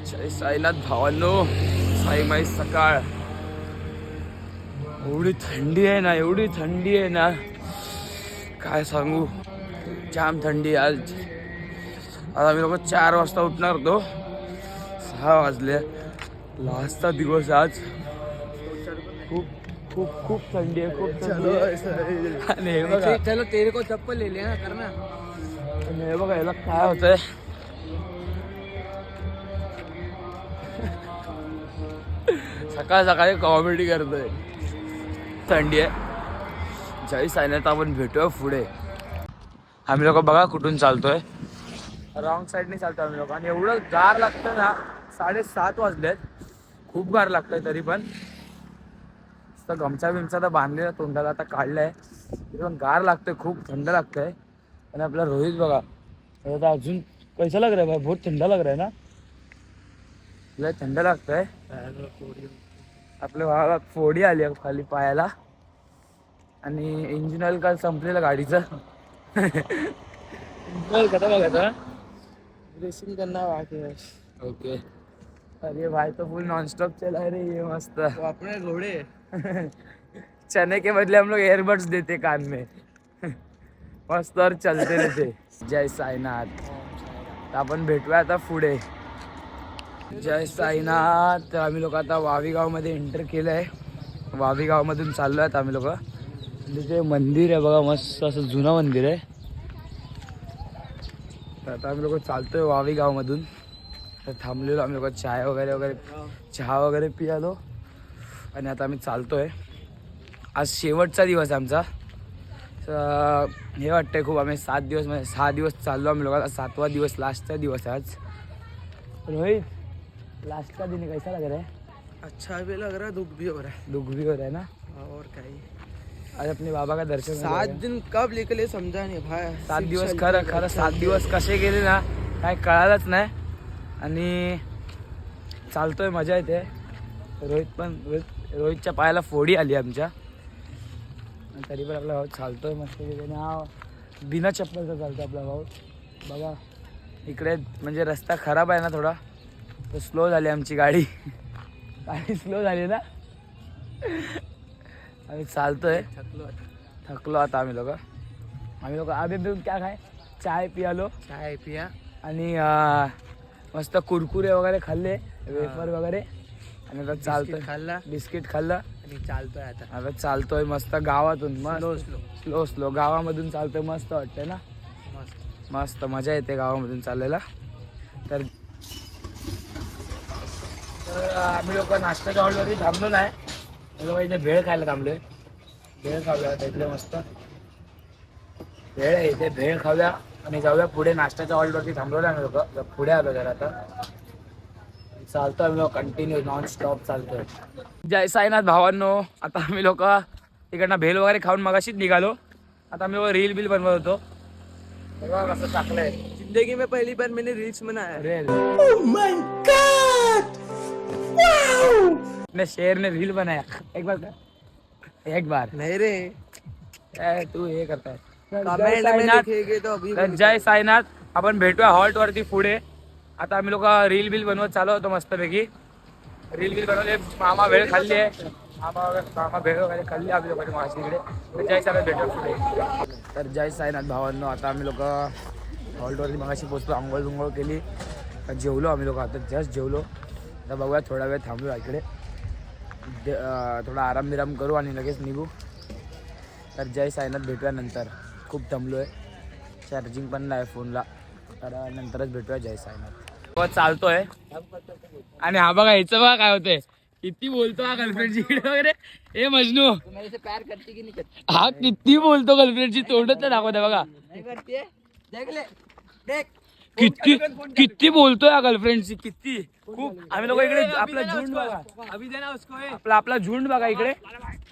जय साईनाथ भावांनो, साईमाई सकाळ. एवढी थंडी आहे ना, एवढी थंडी आहे ना, काय सांगू. जाम थंडी आज. आज आम्ही लोक 4 वाजता उठणार होतो, 6 वाजले. लास्टचा दिवस आज. खूप खूप खूप थंडी आहे, खूप थंडी आहे. आणि हे बघा, चलो तेरे को चप्पल ले लिया ना, करना. आणि हे बघा याला काय होतंय. सकाळ सकाळी कॉमेडी करतोय. थंडी आहे. जय साईनाथ. आपण भेटूया पुढे. आम्ही लोक बघा कुठून चालतोय. रॉंग साईडने चालतोय आम्ही लोक. आणि एवढं गार लागतं ना. 7:30 वाजलेत. खूप गार लागतंय तरी पण. गमचा बिमचा तर बांधलेला तोंडाला, आता काढलाय तरी पण गार लागतंय, खूप थंड लागतंय. आणि आपला रोहित बघा आता अजून कैसा लग रहा है भाई. बहुत ठंडा लग रहा है ना. लय थंड लागतंय. आपल्या भावाला फोडी आली खाली पायाला. आणि इंजिन ऑइल काल संपलेलं गाडीचं. इंजिन ऑइल खतम बघा. ड्रेसिंग करना बाकी है. ओके. अरे भाई तो फुल नॉन स्टॉप चला है रे ये मस्त. अपने घोड़े चने के बदले हम लोग एयरबड्स देते कान में. मस्त और चलते रहते. जय साईनाथ. तर आपण भेटूया आता पुढे. जय साईनाथ. आम्ही लोक आता वावी गावमध्ये एंटर केलं आहे. वावी गावमधून चाललो आहेत आम्ही लोक. तिथे मंदिर आहे बघा, मस्त असं जुनं मंदिर आहे. तर आता आम्ही लोक चालतोय वावी गावमधून. तर थांबलेलो आम्ही लोक, चहा वगैरे पियालो. आणि आता आम्ही चालतोय. आज शेवटचा दिवस आहे आमचा. हे वाटतंय खूप. आम्ही 7 दिवस म्हणजे 6 दिवस चाललो आम्ही लोक. 7वा दिवस, लास्टचा दिवस आहे आज. रोहित, लास्ट का दिन है, कैसा लग रहा है. अच्छा भी लग रहा है, दुख भी हो रहा है. दुख भी हो रहा है ना. और क्या ही. आज अपने बाबा का दर्शन. 7 दिन कब निकले समझा नहीं भाई. 7 दिवस खरं 7 दिवस कसे गेले ना काय कळालंच नाही. आणि चालतोय, मजा येते. रोहितच्या पायाला फोडी आली आमच्या. तरी पण आपला भाऊ चालतोय मस्त. हा बिना चप्पलचा चालतोय आपला भाऊ. बघा इकडे म्हणजे रस्ता खराब आहे ना थोडा, तर स्लो झाली आमची गाडी. गाडी स्लो झाली ना. आम्ही चालतोय. थकलो आता आम्ही लोक. अभी क्या खाय, चाय पियालो. चाय पिया आणि मस्त कुरकुरे वगैरे खाल्ले, वेफर वगैरे. आणि आता चालतोय. बिस्किट खाल्लं आणि चालतोय आता. आता चालतोय मस्त गावातून. स्लो स्लो गावामधून चालतोय. मस्त वाटतंय ना. मस्त मजा येते गावामधून चालायला. तर आम्ही लोक नाश्त्याच्या हॉलवरती थांबलो नाही. लोक इथे भेळ खायला थांबलोय. भेळ खाऊया इथले मस्त. भेळ आहे इथे, भेळ खाऊया आणि जाऊया पुढे. नाश्त्याच्या हॉलवरती थांबलो नाही आम्ही लोक. पुढे आलो जरा. आता चालतोय आम्ही लोक कंटिन्यू नॉन स्टॉप चालतोय. जय साईनाथ भावांनो. आता आम्ही लोक तिकडनं भेल वगैरे खाऊन मगाशीच निघालो. आता आम्ही रील बिल बनवत होतो. बघा कसं टाकलंय. जिंदगी में पहली बार मैंने रील्स बनाया. Reel. Oh my God, wow. अपने शेर ने रील बनाया. एक बार नहीं रे, तू हे करताय. कमेंट में लिखेंगे तो अभी. तर जय साईनाथ. आपण भेटूया हॉल्ट वरती पुढे. आता आम्ही लोक रील बिल बनवत चालू होतो मस्तपैकी. रील बिल बनवले. मामा भेळ खाल्ली आहे. मामा भेळ वगैरे खाल्ली आम्ही लोकांनी माशी इकडे. तर जय साईनाथ भेटूया पुढे. तर जय साईनाथ भावांनो. आता आम्ही लोक हॉल्टवरती मगाशी पोचलो. आंघोळ बिंघोळ केली. जेवलो आम्ही लोक. आता जस्ट जेवलो. आता बघूया थोडा वेळ थांबलो इकडे. थोडा आराम बिराम करू आणि लगेच निघू. तर जय साईनाथ भेटूया नंतर. खूप दमलो आहे. चार्जिंग पण नाही फोनला. तर नंतरच भेटूया. जय साईनाथ. चालतोय. आणि हा बघा ह्याचं बघा काय होतंय. किती बोलतो हा गर्लफ्रेंडची वगैरे. ए मजनू, प्यार करती की नहीं करती. हा किती बोलतो गर्लफ्रेंडची. तोंडच नाही दाखवत बघा. नहीं करती है, देख ले, देख किती बोलतोय हा गर्लफ्रेंडची. किती खूप. आम्ही लोक इकडे आपला झुंड बघा. अभी देना उसको. आपला झुंड बघा इकडे.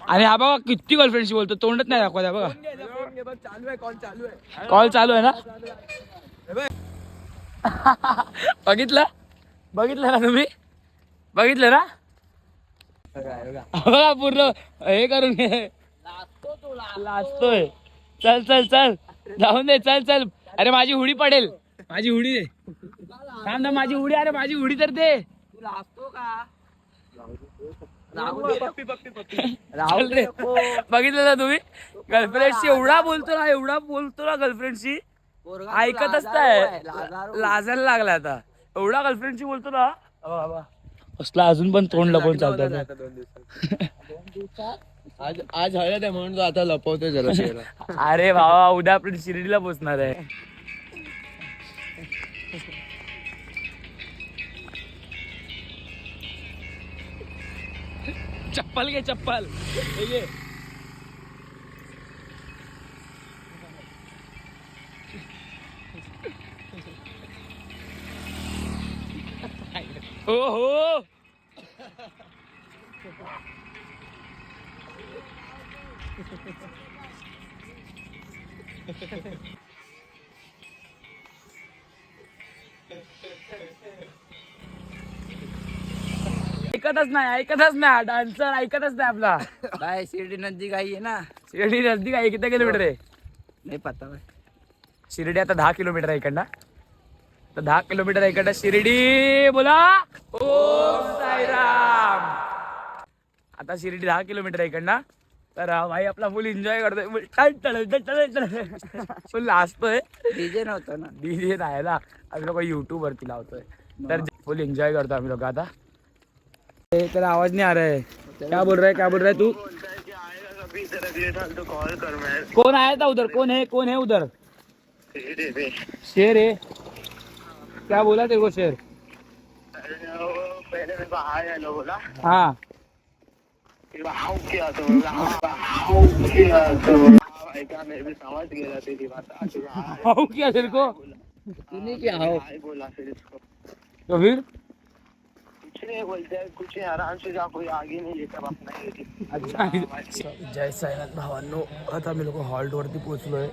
आणि हा बघा किती गर्लफ्रेंडशी बोलतो. तोंडच नाही दाखवत बघा. चालू है, कॉल चालू है. कॉल चालू आहे ना. बघितलं ना तुम्ही. बघितलं ना. बघा पूर्ण हे करून लाजतोय. चल चल चल जाऊन दे. चल चल. अरे माझी हुडी पडेल. माझी उडी दे. थांब ना, माझी उडी, अरे माझी उडी तर दे. तू लाजतो का? चल रे. बघितलं ना तुम्ही, गर्लफ्रेंडशी एवढा बोलतो ना गर्लफ्रेंडशी, ऐकतच नाही. लाजायला लागला आता, एवढा गर्लफ्रेंडशी बोलतो ना बाबा. असला अजून पण तोंड लपवून चालतात. आज हळद आहे म्हणून तो आता लपवतोय जरा. अरे बाबा, उद्या आपण शिर्डीला पोचणार आहे. चप्पल घे, चप्पल हे घे. हो हो. ऐकतच नाही डान्सर, ऐकतच नाही आपला. बाय शिर्डी नजदीक आई है ना. शिर्डी नजदीक आहे. किती किलोमीटर आहे? नहीं पता भाई. शिर्डी आता 10 किलोमीटर आहे इकडनं. तर 10 किलोमीटर आहे इकडनं शिर्डी. बोला ओम साईराम. आता शिर्डी 10 किलोमीटर आहे इकडनं. तर भाई आपला फुल एन्जॉय करतोय, फुल लाजतोय. डीजे नव्हतं ना. डीजे नाही ना, आम्ही लोक युट्यूब वरती लावतोय. तर फुल एन्जॉय करतो आम्ही लोक. आता तेरा आवाज नहीं आ रहा है. क्या बोल रहा है तू? कौन आया था उधर? कौन है उधर? शेर है. क्या बोला तेरे को शेर? पहले मेरे को हाय हेलो बोला. हाँ. मैं भी समझ गया तेरी बात. हाउ किया तेरे को? तूने क्या हो? हाय बोला फिर इसको. तो फिर कुछ नहीं बोलते हैं, कुछ नहीं, आराम से जा, कोई आगे नहीं लेकर अपना ही. अच्छा. जय साईनाथ भावांनो, आता आम्ही लोक हॉल्ट वरती पोहोचलोय.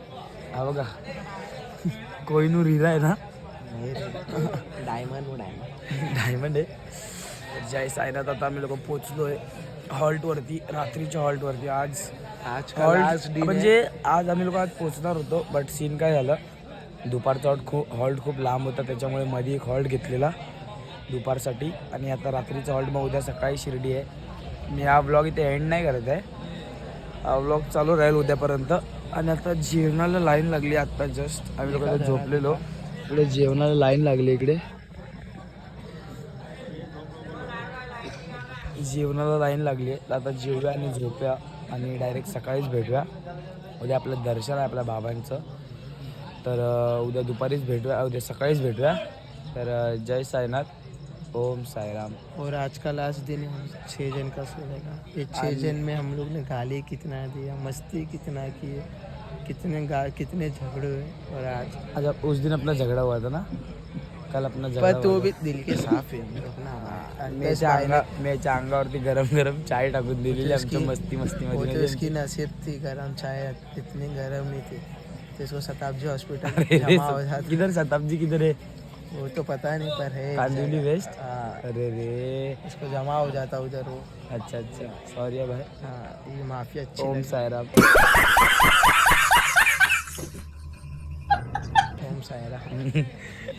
हा बघा, कोहिनूर हिरा आहे ना. डायमंड आहे. जय साईनाथ. आता आम्ही लोक पोहोचलोय हॉल्ट वरती, रात्रीच्या हॉल्ट वरती. आज हॉल्ट म्हणजे आज आम्ही लोक आज पोहोचणार होतो, बट सीन काय झालं, दुपारचा हॉल्ट खूप लांब होता, त्याच्यामुळे मध्ये एक हॉल्ट घेतलेला दुपारसाठी. आणि आता रात्रीचा हॉल्ट, मग उद्या सकाळी शिर्डी आहे. मी हा ब्लॉग इथे एंड नाही करत आहे, हा ब्लॉग चालू राहील उद्यापर्यंत. आणि आता जेवणाला लाईन लागली. आत्ता जस्ट आम्ही लोक झोपलेलो, इकडे जेवणाला लाईन लागली. इकडे जेवणाला लाईन लागली आहे. आता जेवूया आणि झोपूया आणि डायरेक्ट सकाळीच भेटूया. उद्या आपलं दर्शन आहे आपल्या बाबांचं, तर उद्या दुपारीच भेटूया, उद्या सकाळीच भेटूया. तर जय साईनाथ, ओम साईराम. और आज का लास्ट दिन है, 6 जन का सोने का. ये 6 जन में हम लोग ने गाली कितना दिया, मस्ती कितना की, कितने झगड़े हुए. और आज उस दिन अपना झगड़ा हुआ था ना, कल अपना झगड़ा पर तो भी दिल के साफ है हम लोग ना. मेच्या अंगावरती गरम गरम चाय टाकून दिलेली आमच्या मस्ती वो तो मध्ये. उसकी नसीब थी, गरम चाय इतनी गरम नहीं थी, तो इसको शताब्दी हॉस्पिटल जमा हो जाता. किधर शताब्दी किधर है? वो तो पता नहीं, पर है कांदिवली वेस्ट. हाँ, अरे रे, इसको जमा हो जाता उधर वो. अच्छा सॉरी भाई. हाँ, ये माफी अच्छी ओम लगी. साईराम. ओम साईराम.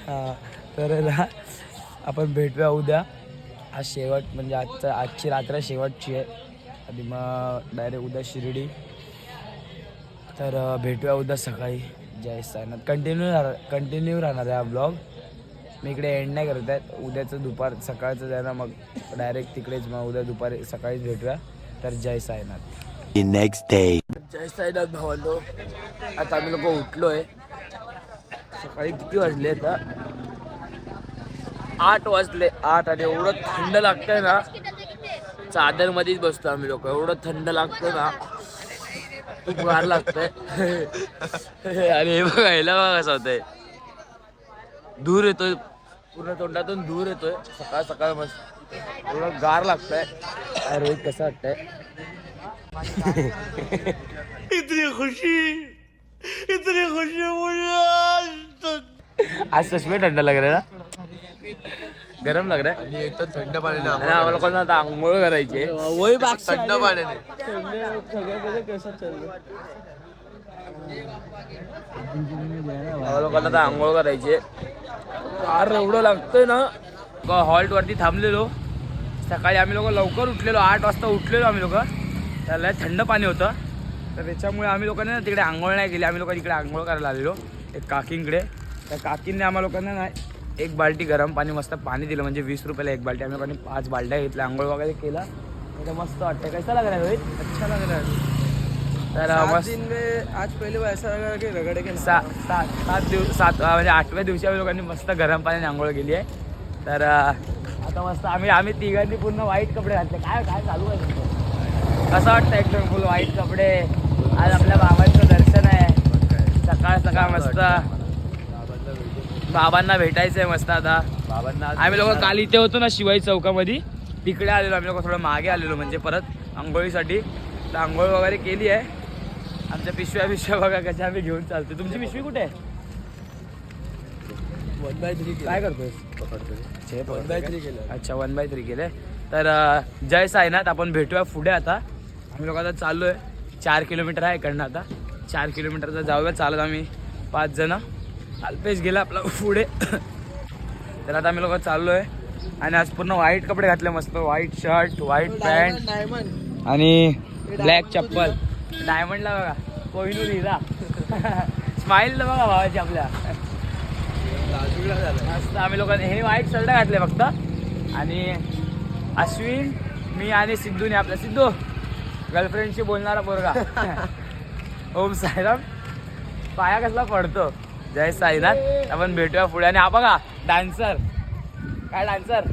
हा, तर ना आपण भेटूया उद्या. आज शेवट म्हणजे आजची रात्र शेवटची आहे, आणि मग डायरेक्ट उद्या शिर्डी. तर भेटूया उद्या सकाळी. जय साईनाथ. कंटिन्यू राहणार आहे हा ब्लॉग. मी इकडे एंड नाही करत आहे. उद्याचं सकाळचं जाणार, मग डायरेक्ट तिकडेच, मग उद्या दुपारी सकाळीच भेटूया. तर जय साईनाथ. Next day. जय साईनाथ भावांनो, आता आम्ही लोक उठलोय. सकाळी किती वाजले? आता 8 वाजले. 8, आणि एवढं थंड लागतंय ना, चादर मध्येच बसतो आम्ही लोक. एवढं थंड लागतं ना, खूप गार लागतंय. आणि हे बघा, ह्याला बघा कसं होतंय, धूर येतोय पूर्ण तोंडातून, धूर येतोय सकाळ मस्त. एवढं गार लागतंय. रोहित कसं वाटतंय? इतनी खुशी आज सच में ठंडा लग रहा है ना, गरम लग रहा है. एक तर थंड पाण्याने आणि आम्हाला कोण आता आंघोळ करायची आहे. वही बाग थंड पाण्याने. लोकांना तर आंघोळ करायची फार एवढं लागतंय ना. हॉल्ट वरती थांबलेलो. सकाळी आम्ही लोक लवकर उठलेलो, 8 वाजता उठलेलो आम्ही लोक. त्याला थंड पाणी होतं, तर त्याच्यामुळे आम्ही लोकांनी ना तिकडे आंघोळ नाही केली. आम्ही लोक तिकडे आंघोळ करायला आलेलो एक काकींकडे. त्या काकींनी आम्हाला लोकांना ना 1 बाल्टी गरम पाणी मस्त पाणी दिलं, म्हणजे 20 रुपयाला 1 बाल्टी. आम्ही लोकांनी 5 बाल्ट्या घेतल्या, आंघोळ वगैरे केला. तर मस्त वाटतं. कैसा लग रहा है रोहित? अच्छा लग रहा है. तर मस्त दिन में आज पहले वो ऐसा लगा कि रगड़े के 7 म्हणजे 8व्या दिवशी आम्ही लोकांनी मस्त गरम पाण्याने आंघोळ केली आहे. तर आता मस्त आम्ही तिघांनी पूर्ण व्हाईट कपडे घातले. काय काय चालू आहे तुमचं? कसं वाटतं एकदम फुल व्हाईट कपडे? आज आपल्या बाबांचं दर्शन आहे. सकाळ सकाळ मस्त बाबांना भेटायचंय मस्त. आता आम्ही लोक काल इथे होतो ना शिवाई चौकामध्ये, तिकडे आलेलो आम्ही लोक. थोडं मागे आलेलो म्हणजे परत आंघोळीसाठी. तर आंघोळ वगैरे केली आहे. आमच्या पिशव्या बघा कशा आम्ही घेऊन चालतो. तुमची पिशवी कुठे आहे? 1/3 काय करतोय? 1/3 केलं. अच्छा 1/3 केले. तर जय साईनाथ. आपण भेटूया पुढे. आता आम्ही लोक आता चाललो आहे. 4 किलोमीटर आहे इकडनं. आता 4 किलोमीटरचा जाऊया चालत आम्ही 5 जण. अल्पेश गेला आपला पुढे. तर आता आम्ही लोक चाललो आहे. आणि आज पूर्ण व्हाईट कपडे घातले मस्त. व्हाईट शर्ट, व्हाईट पॅन्ट आणि ब्लॅक चप्पल. डायमंडला बघा कोहिनूर हिरा. स्माईल बघा भावाची आपल्या. मस्त आम्ही लोकांनी हे व्हाईट शर्ट घातले फक्त. आणि अश्विन, मी आणि सिद्धूने, आपला सिद्धू गर्लफ्रेंडशी बोलणारा पोरगा. ओम साईराम. पाया कसला पडतो. जय साईनाथ. आपण भेटूया पुढे. आणि हा बघा डान्सर. काय डान्सर?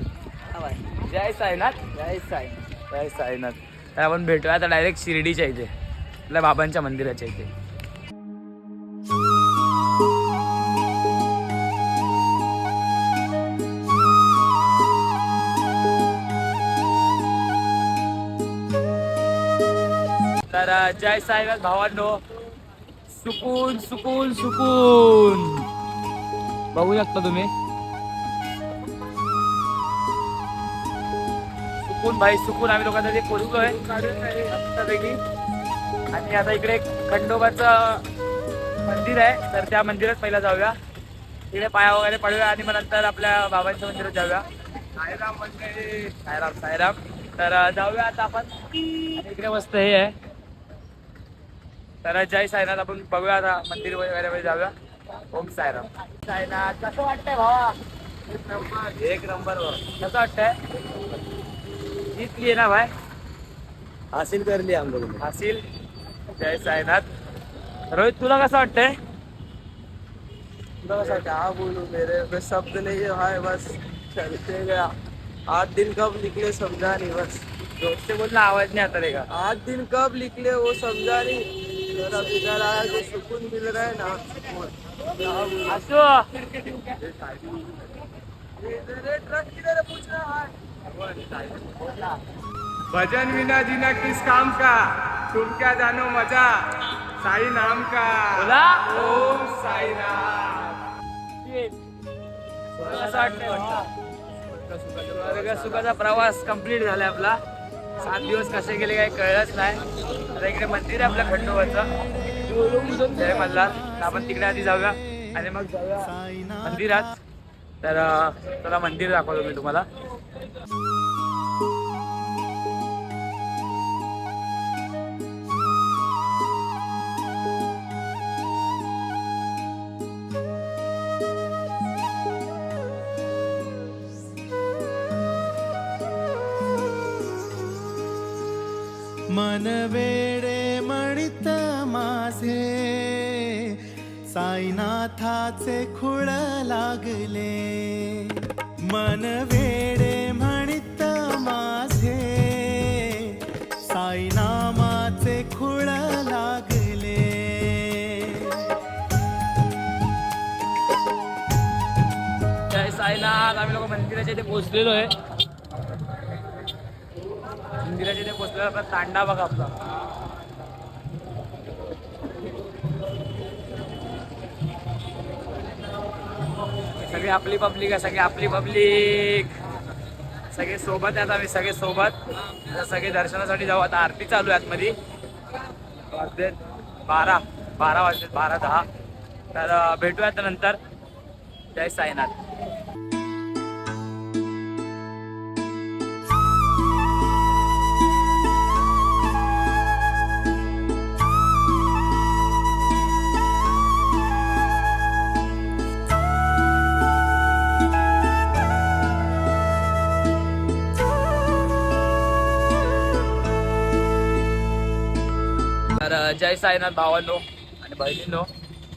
जय साईनाथ. जय साईनाथ. तर आपण भेटूया आता डायरेक्ट शिर्डीच्या इथे, आपल्या बाबांच्या मंदिराच्या इथे. तर जय साईनाथ भावांनो. सुकून सुकून सुकून बघू शकता तुम्ही. सुकून भाई सुकून. आम्ही लोकांना ते पोचलोय मस्तपैकी. आणि आता इकडे एक खंडोबाचं मंदिर आहे, तर त्या मंदिरात पहिला जाऊया. तिकडे पाया वगैरे पडूया आणि मग नंतर आपल्या बाबांच्या मंदिरात जाऊया. साईराम साईराम. तर जाऊया आता आपण. आणि इकडे मस्त हे आहे. तर जय साईनाथ. आपण बघूया आता मंदिर वगैरे जाऊया. ओम साईराम. साईनाथ. कसं वाटतंय भावा? एक नंबर. कसं वाटतंय? जीतली ना भाई. हासिल कर लिया हम लोगों ने. हासिल. जय साईनाथ. रोहित तुला कसं वाटतंय? क्या बोलूं, मेरे पे शब्द नहीं है भाई. बस चलते गया. 8 दिन कब निकले समझा नहीं. बस जोर से बोलना, आवाज नहीं आता रहेगा. 8 दिन कब निकले वो समझा नहीं. जरा इधर आया जो सुकून मिल रहा है ना. असो. ट्रक किधर पूछ रहा है. भजन विना जीना किस काम का, तुम क्या जानो मजा साई नाम का. बोला. ओम साईनाथ. कसं वाटतंय भावा? सुखाचा प्रवास कंप्लीट झालाय आपला. 7 दिवस कसे गेले काही कळलंच नाही. आता इकडे मंदिर आहे आपल्या खंडोबाचं जय मल्हार. तर आपण तिकडे आधी जाऊया आणि मग जाऊया मंदिरात. तर चला मंदिर दाखवतो मी तुम्हाला. मन वेडे म्हणित माझे साईनाथाचे खुळ लागले. मन वेडे म्हणित माझे साईनामाचे खुळ लागले. जय साईनाथ. आम्ही लोक मंदिराच्या इथे पोहोचलेलो आहे. मंदिराच्या इथे पोहोचलेलो. आपला तांडा बघा आपला. सगळी आपली पब्लिक आहे. सगळी आपली पब्लिक. सगळे सोबत आहेत. आम्ही सगळे सोबत. सगळे दर्शनासाठी जाऊ. आता आरती चालू आहे आतमध्ये. 12 12 वाजले, 12:10. तर भेटूया आता नंतर. जय साईनाथ. तर जय साईनाथ भावांनो आणि बहिणींनो,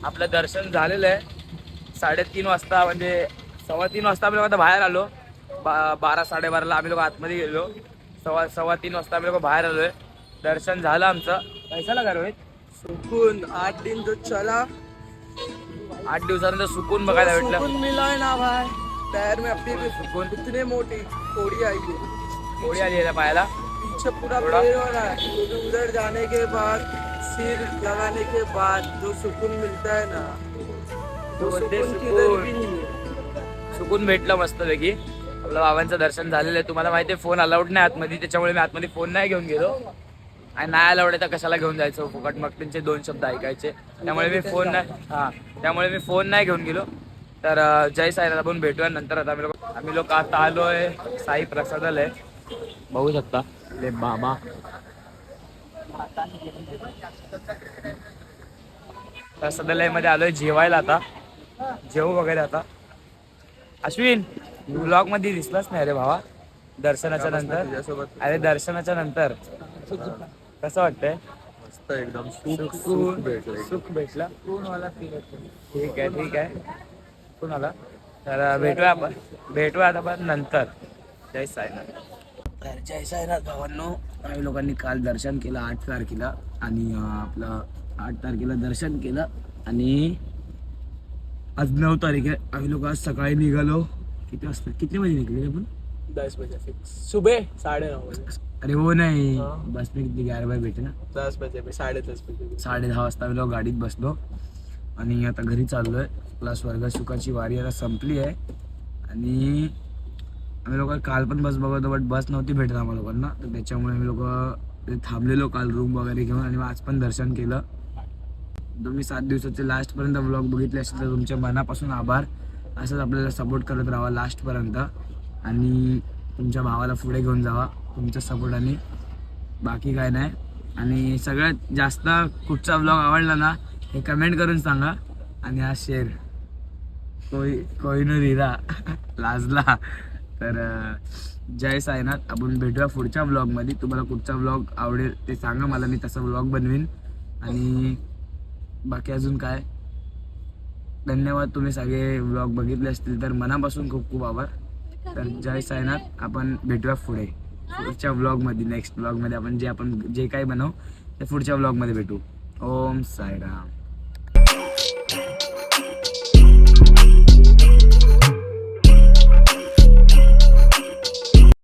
आपलं दर्शन झालेलं आहे. 3:30 वाजता म्हणजे 3:15 वाजता आम्ही लोक आता बाहेर आलो. 12-12:30ला आम्ही लोक आतमध्ये गेलो. 3:15 वाजता आम्ही लोक बाहेर आलोय. दर्शन झालं आमचं. कैसाला का रोहित? सुकून 8 दिन जो चला 8 दिवसानंतर सुकून बघायला भेटलं. सुकून मिला है ना भाई. पैर में अभी भी सुकून. इतने मोटी कोड़ी आई है, थोडी आली आहे पाहायला. पीछे पूरा थोड़ा? पेड़ हो रहा है. क्योंकि उधर जाने के बाद सिर लगाने के बाद जो सुकून मिलता है ना, वो बोलते सुकून किधर सुकून. भी नहीं है. सुकून भेटलं मस्तपैकी. आपलं बाबांचं दर्शन झालेलं आहे. तुम्हाला माहिती आहे फोन अलाउड नाही आतमध्ये, त्याच्यामुळे मी आतमध्ये फोन नाही घेऊन गेलो. आणि नाही अलाउड आहे तर कशाला घेऊन जायचं फुकट, मग त्यांचे 2 शब्द ऐकायचे. त्यामुळे मी फोन नाही घेऊन गेलो. तर जय साईनाथ. आपण भेटूया नंतर. आता आम्ही लोक आता आलोय साई प्रसादालय. बघू शकता ले बाबा. प्रसादालयमध्ये आलोय जेवायला. आता जेवू वगैरे. आता अश्विन ब्लॉग मध्ये दिसलाच नाही रे भावा दर्शनाच्या नंतर. अरे दर्शनाच्या नंतर कसं वाटतंय? मस्त एकदम सुख भेटला. ठीक आहे कुणाला. तर भेटूया आता पण नंतर. जय साईनाथ. तर जय साईनाथ भावांनो, आम्ही लोकांनी काल दर्शन केलं 8 तारखेला आणि आपलं 8 तारखेला दर्शन केलं आणि आज 9 तारीख आहे. आम्ही लोक आज सकाळी निघालो. किती वाजता, किती वाजे निघले आपण? 10 बजे फिक्स. सुबह 9:30 बजे. अरे हो नाही, बस में किती 11 बजे भेटे ना. 10 बजे 10:30 बजे. 10:30 वाजता आम्ही लोक गाडीत बसलो आणि आता घरी चाललोय. आपला स्वर्ग सुखाची वारी आता संपली आहे आणि आम्ही लोक काल पण बस बघत बट बस नव्हती भेटत आम्हाला लोकांना. तर त्याच्यामुळे आम्ही लोक थांबलेलो काल रूम वगैरे घेऊन आणि आज पण दर्शन केलं. तुम्ही 7 दिवसाचे लास्टपर्यंत व्लॉग बघितले असेल तर तुमच्या मनापासून आभार. असंच आपल्याला सपोर्ट करत राहा लास्टपर्यंत आणि तुमच्या भावाला पुढे घेऊन जावा तुमच्या सपोर्टाने. बाकी काय नाही. आणि सगळ्यात जास्त कुठचा व्लॉग आवडला ना हे कमेंट करून सांगा आणि हा शेअर कोहिनूर हिरा लाजला. तर जय साईनाथ. आपण भेटूया पुढच्या व्लॉगमध्ये. तुम्हाला कुठचा व्लॉग आवडेल ते सांगा मला, मी तसा व्लॉग बनवीन. आणि बाकी अजून काय, धन्यवाद. तुम्ही सगळे व्लॉग बघितले असतील तर मनापासून खूप खूप आभार. तर जय साईनाथ. आपण भेटूया पुढच्या व्लॉगमध्ये. नेक्स्ट व्लॉगमध्ये आपण जे काही बनवू ते पुढच्या व्लॉगमध्ये भेटू. ओम साईराम.